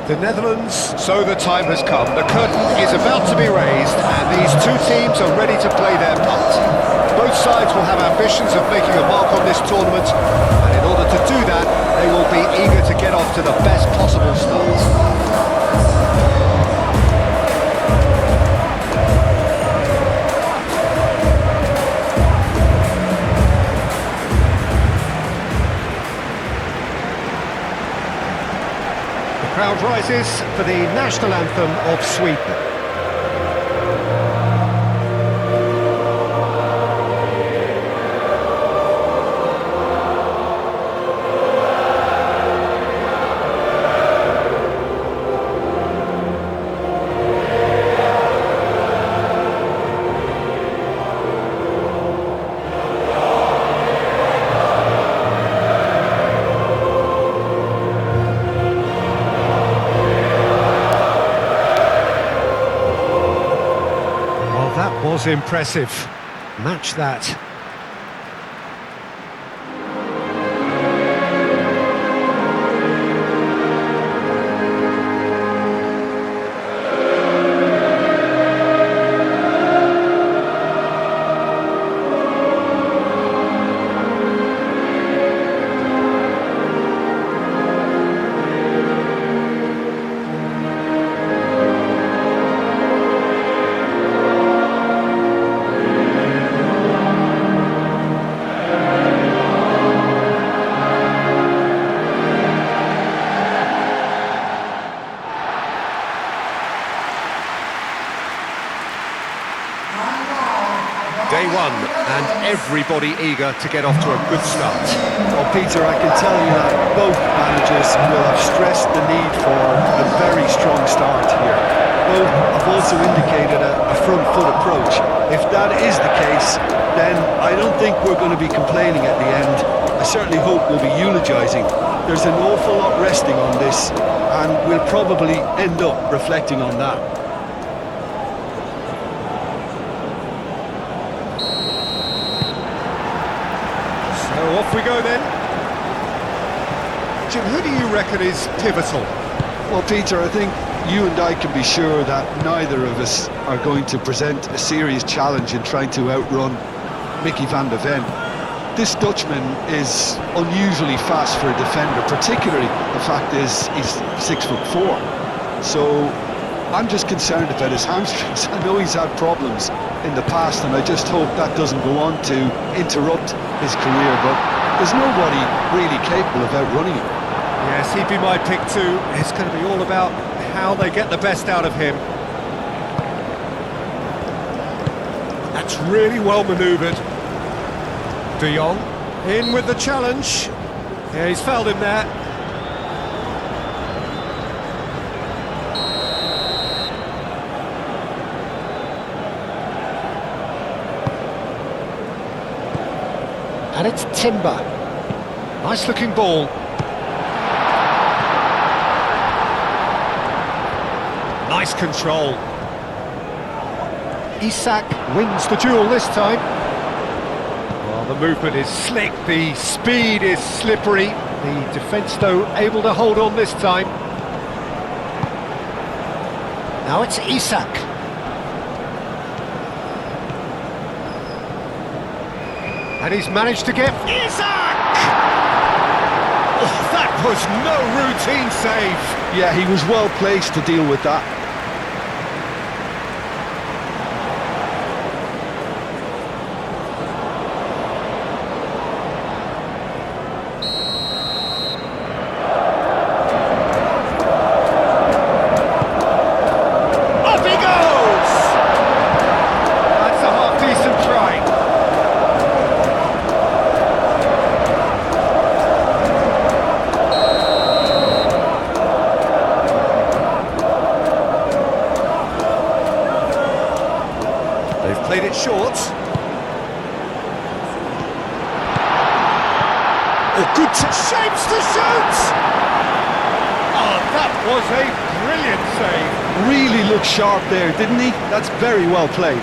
The Netherlands, so the time has come. The curtain is about to be raised and these two teams are ready to play their part. Both sides will have ambitions of making a mark on this tournament, and in order to do that, they will be eager to get off to the best possible start. Crowd rises for the national anthem of Sweden. That was impressive. Match that. Day one, and everybody eager to get off to a good start. Well, Peter, I can tell you that both managers will have stressed the need for a very strong start here. Both have also indicated a front foot approach. If that is the case, then I don't think we're going to be complaining at the end. I certainly hope we'll be eulogising. There's an awful lot resting on this, and we'll probably end up reflecting on that. So off we go then. Jim, who do you reckon is pivotal? Well, Peter, I think you and I can be sure that neither of us are going to present a serious challenge in trying to outrun Mickey van de Ven. This Dutchman is unusually fast for a defender, particularly the fact is he's 6'4". So I'm just concerned about his hamstrings. I know he's had problems in the past, and I just hope that doesn't go on to interrupt his career, but there's nobody really capable of outrunning him. Yes, he'd be my pick too. It's going to be all about how they get the best out of him. That's really well manoeuvred. De Jong in with the challenge. Yeah, he's fouled him there. And it's Timber. Nice looking ball. Nice control. Isak wins the duel this time. Well, the movement is slick, the speed is slippery. The defence, though, able to hold on this time. Now it's Isak. And he's managed to get Isak! Oh, that was no routine save. Yeah, he was well placed to deal with that. Up he goes! That's a half-decent try. They've played it short. Oh, good shapes to shoot! Oh, that was a brilliant save. Really looked sharp there, didn't he? That's very well played.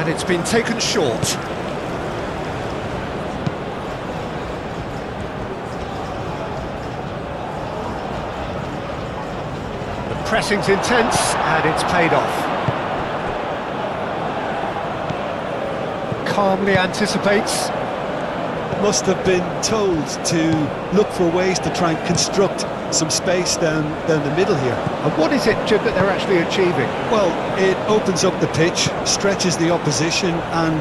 And it's been taken short. The pressing's intense, and it's paid off. Calmly anticipates. Must have been told to look for ways to try and construct some space down the middle here. And what is it, Jim, that they're actually achieving? Well, it opens up the pitch, stretches the opposition, and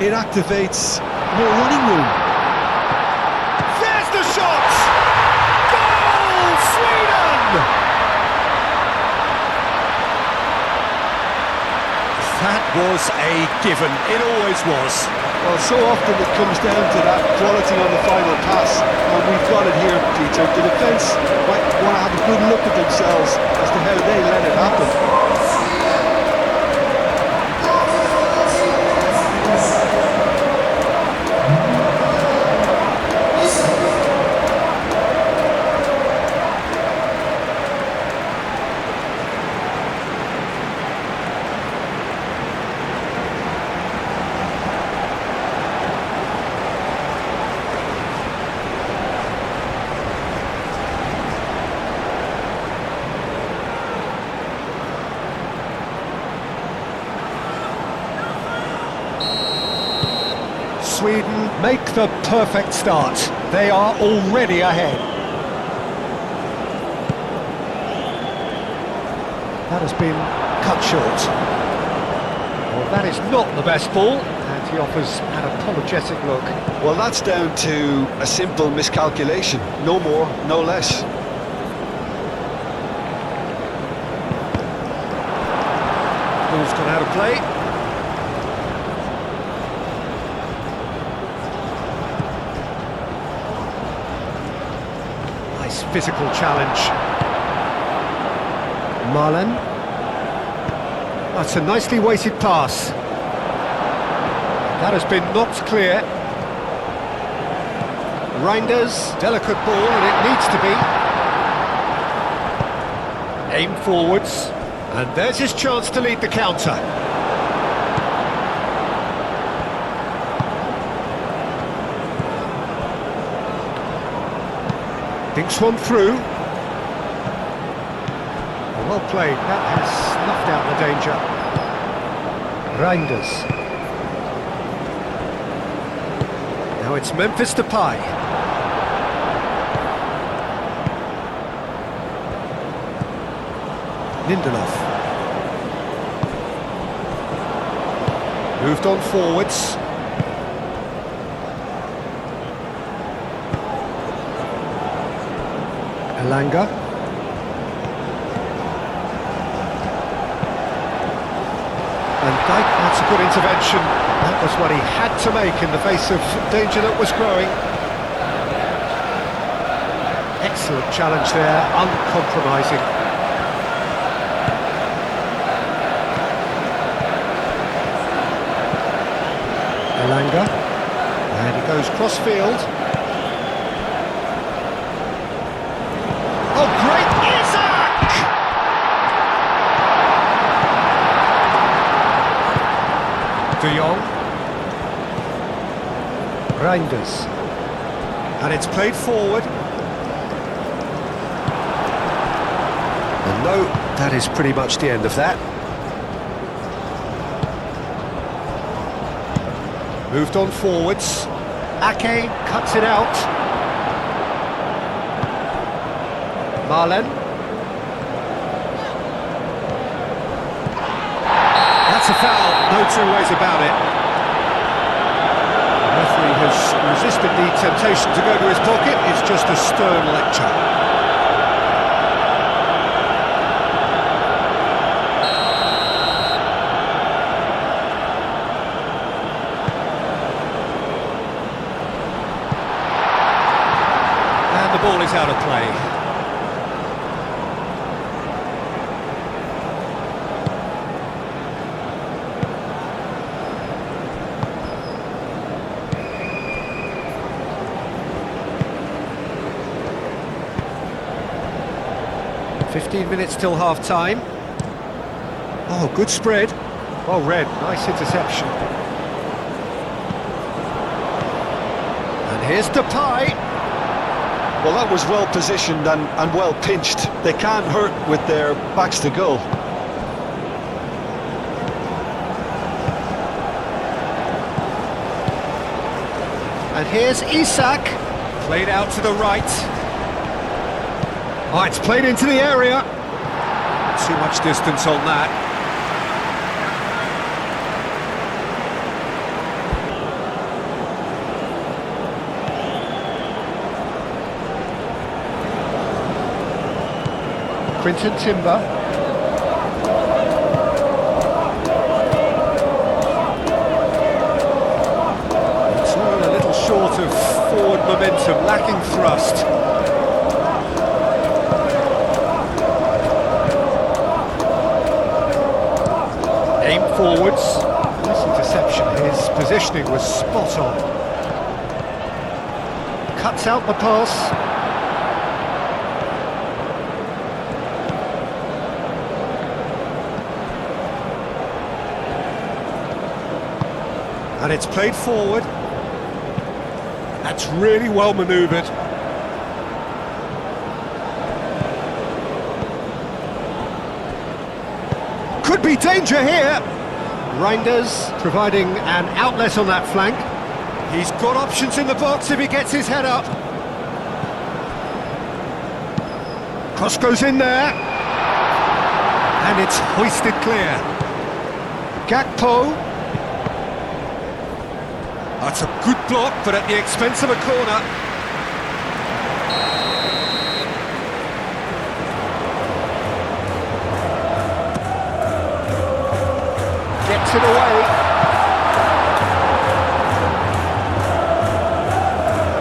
it activates more running room. There's the shot! Goal, Sweden! That was a given, it always was. Well, so often it comes down to that quality on the final pass, and we've got it here, Peter. The defence might want to have a good look at themselves as to how they let it happen. Sweden make the perfect start. They are already ahead. That has been cut short. Well, that is not the best ball, and he offers an apologetic look. Well, that's down to a simple miscalculation. No more, no less. Ball's gone out of play. Nice physical challenge. Marlen. That's a nicely weighted pass. That has been knocked clear. Reinders, delicate ball, and it needs to be. Aim forwards, and there's his chance to lead the counter. Thinks one through. Well played, that has snuffed out the danger. Reinders. Now it's Memphis Depay. Lindelof. Moved on forwards. Elanga. And Dijk, that's a good intervention. That was what he had to make in the face of danger that was growing. Excellent challenge there, uncompromising. Elanga. And he goes cross-field. Oh, great Isaac! De Jong. Reinders. And it's played forward. And no, that is pretty much the end of that. Moved on forwards. Ake cuts it out. Marlen. That's a foul, no two ways about it. The referee has resisted the temptation to go to his pocket. It's just a stern lecture. And the ball is out of play. .15 minutes till half-time. Oh, good spread. Well read, nice interception. And here's Depay. Well, that was well positioned and well pinched. They can't hurt with their backs to goal. And here's Isak. Played out to the right. Oh, it's played into the area. Too much distance on that. Quinton Timber. It's all a little short of forward momentum, lacking thrust. Aim forwards. Nice interception. His positioning was spot on. Cuts out the pass. And it's played forward. That's really well manoeuvred. Could be danger here. Reinders providing an outlet on that flank. He's got options in the box if he gets his head up. Cross goes in there. And it's hoisted clear. Gakpo. That's a good block, but at the expense of a corner. Gets it away.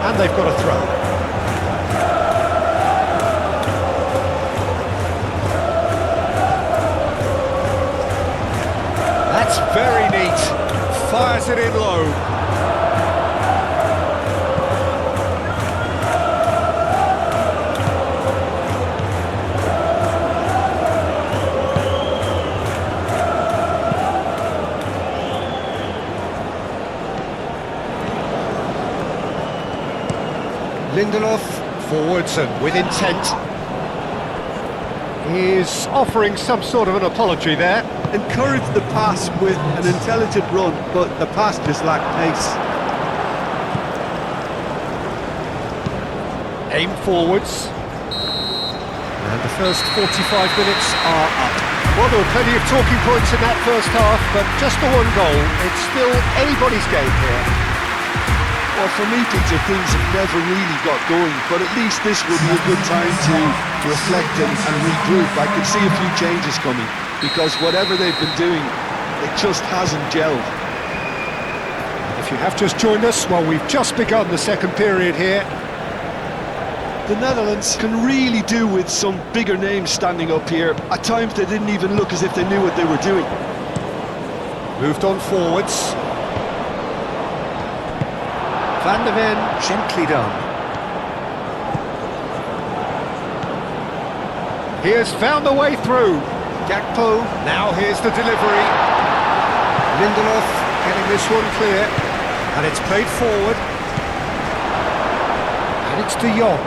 And they've got a throw. That's very neat. Fires it in low. Lindelof, forwards and with intent. He's offering some sort of an apology there. Encouraged the pass with an intelligent run, but the pass just lacked pace. Aim forwards. And the first 45 minutes are up. Well, there were plenty of talking points in that first half, but just the one goal. It's still anybody's game here. Well, for me, Peter, things have never really got going, but at least this will be a good time to reflect and regroup. I could see a few changes coming, because whatever they've been doing, it just hasn't gelled. If you have just joined us, well, we've just begun the second period here. The Netherlands can really do with some bigger names standing up here. At times they didn't even look as if they knew what they were doing. Moved on forwards. Van der Ven, gently done. He has found a way through. Gakpo, now here's the delivery. Lindelof getting this one clear. And it's played forward. And it's De Jong.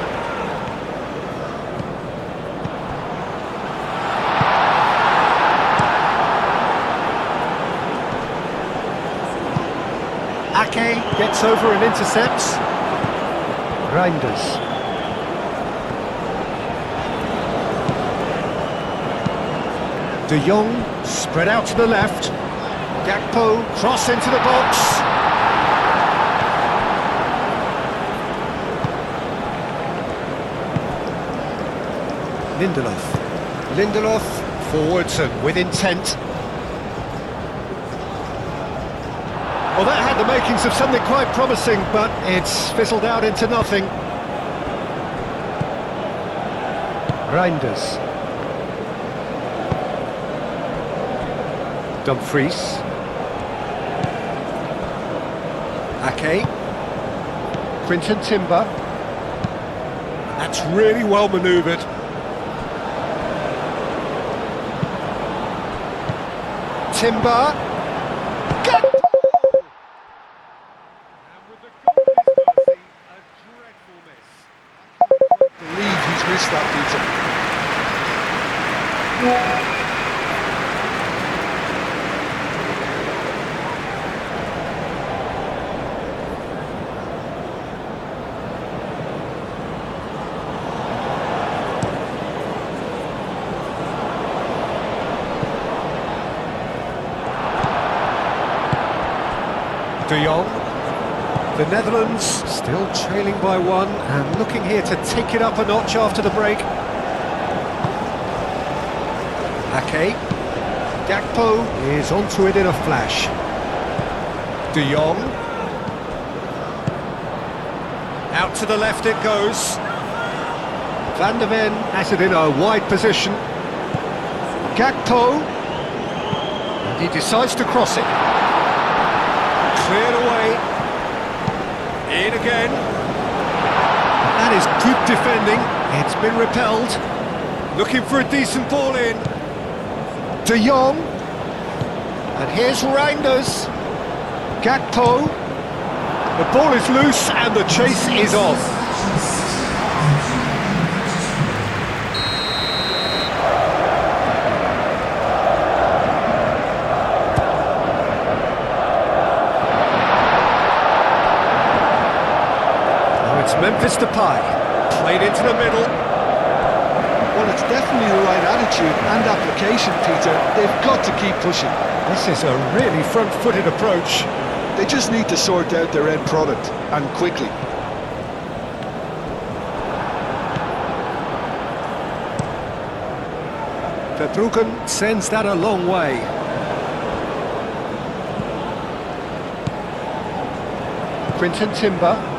Ake gets over and intercepts. Reinders. De Jong spread out to the left. Gakpo cross into the box. Lindelof forwards and with intent. Well, that had the makings of something quite promising, but it's fizzled out into nothing. Reinders. Dumfries. Ake. Quinton Timber. That's really well manoeuvred. Timber. Gakpo! And with the goal at his mercy, a dreadful miss. Believe he's missed that, Peter. De Jong. The Netherlands still trailing by one and looking here to take it up a notch after the break. Ake. Gakpo is onto it in a flash. De Jong. Out to the left it goes. Van der Ven has it in a wide position. Gakpo. And he decides to cross it. Cleared away. In again. That is good defending. It's been repelled. Looking for a decent ball in. De Jong. And here's Reinders. Gakpo. The ball is loose and the chase is on. Memphis Depay, played into the middle. Well, it's definitely the right attitude and application, Peter. They've got to keep pushing. This is a really front-footed approach. They just need to sort out their end product, and quickly. Verbruggen sends that a long way. Quinton Timber.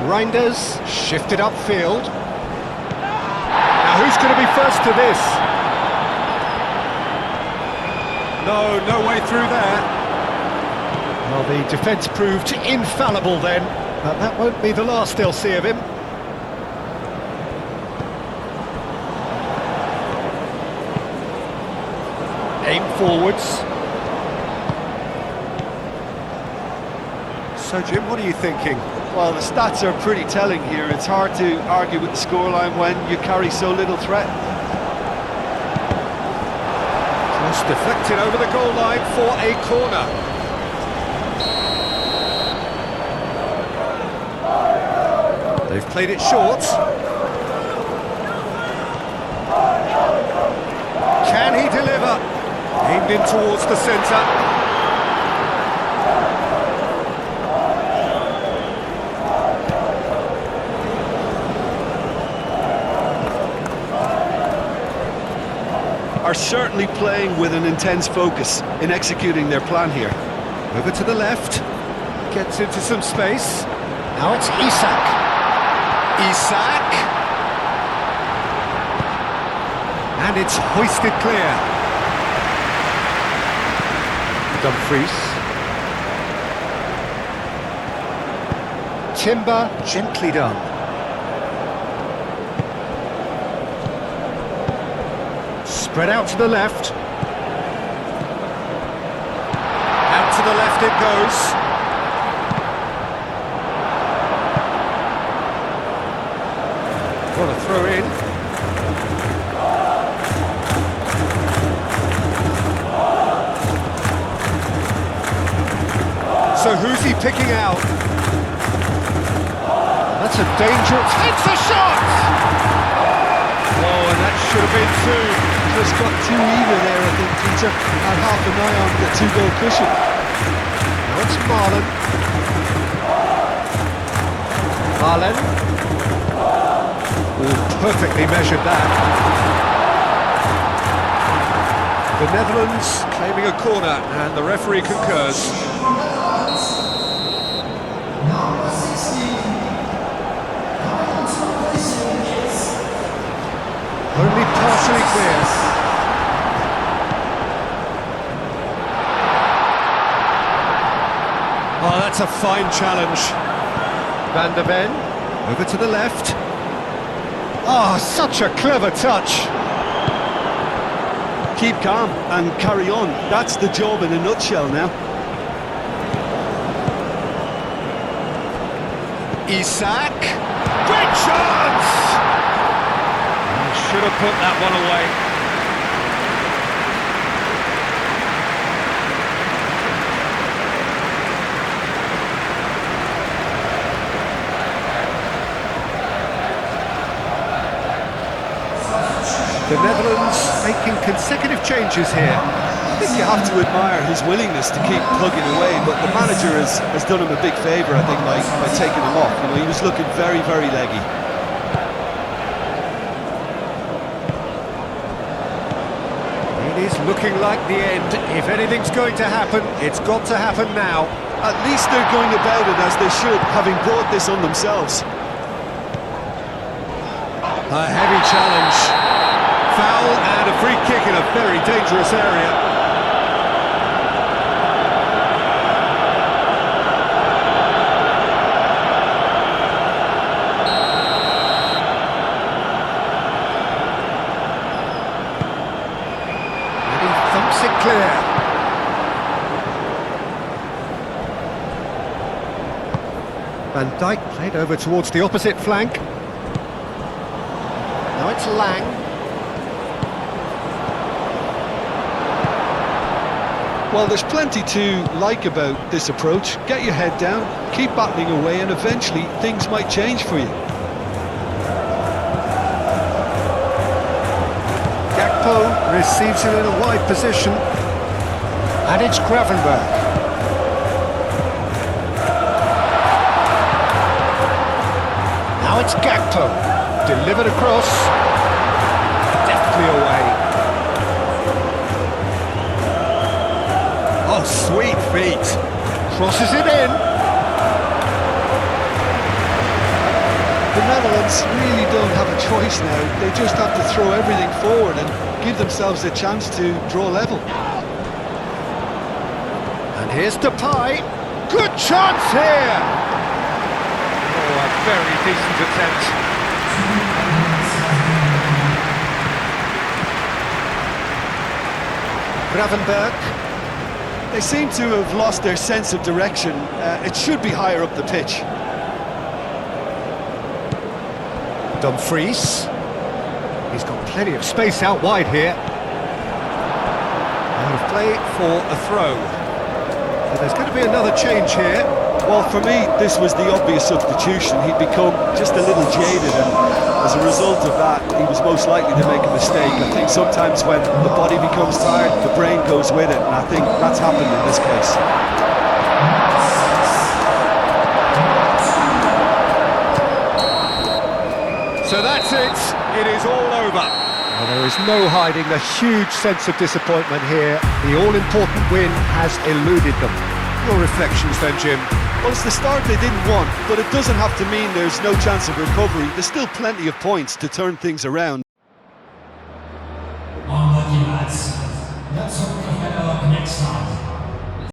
Reinders shifted upfield. Now who's going to be first to this? No way through there. Well, the defence proved infallible then, but that won't be the last they'll see of him. Aim forwards. So Jim, what are you thinking? Well, the stats are pretty telling here. It's hard to argue with the scoreline when you carry so little threat. Just deflected over the goal line for a corner. They've played it short. Can he deliver? Aimed in towards the centre. Are certainly playing with an intense focus in executing their plan here. Over to the left, gets into some space. Now it's Isak. Isak! And it's hoisted clear. Dumfries. Timber, gently done. Spread out to the left. Out to the left it goes. What a throw in. So who's he picking out? That's a dangerous... It's a shot! Oh, and that should have been two. Just got too eager there, I think, Peter. Had half an eye on the two-goal cushion. Now it's Marlon. Marlon. Oh, perfectly measured that. The Netherlands claiming a corner, and the referee concurs. Only partially clear. Oh, that's a fine challenge. Van der Ven, over to the left. Oh, such a clever touch. keep calm and carry on. That's the job in a nutshell now. Isak, great chance! Should have put that one away. The Netherlands making consecutive changes here. I think you have to admire his willingness to keep plugging away, but the manager has done him a big favour, I think, by taking him off. You know, he was looking very, very leggy. It is looking like the end. If anything's going to happen, it's got to happen now. At least they're going about it as they should, having brought this on themselves. A heavy challenge. Foul and a free kick in a very dangerous area. And he thumps it clear. Van Dijk played over towards the opposite flank. Now it's Lang. Well, there's plenty to like about this approach. Get your head down, keep battling away, and eventually things might change for you. Gakpo receives it in a wide position. And it's Gravenberg. Now it's Gakpo. Delivered across. Deftly away. Oh, sweet feet. Crosses it in. The Netherlands really don't have a choice now. They just have to throw everything forward and give themselves a chance to draw level. And here's Depay. Good chance here. Oh, a very decent attempt. Gravenberg. They seem to have lost their sense of direction. It should be higher up the pitch. Dumfries. He's got plenty of space out wide here. Out of play for a throw. So there's going to be another change here. Well, for me, this was the obvious substitution. He'd become just a little jaded, and as a result of that, he was most likely to make a mistake. I think sometimes when the body becomes tired, the brain goes with it, and I think that's happened in this case. So that's it. It is all over. Well, there is no hiding the huge sense of disappointment here. The all-important win has eluded them. Your reflections then, Jim? Well, it's the start they didn't want, but it doesn't have to mean there's no chance of recovery. There's still plenty of points to turn things around.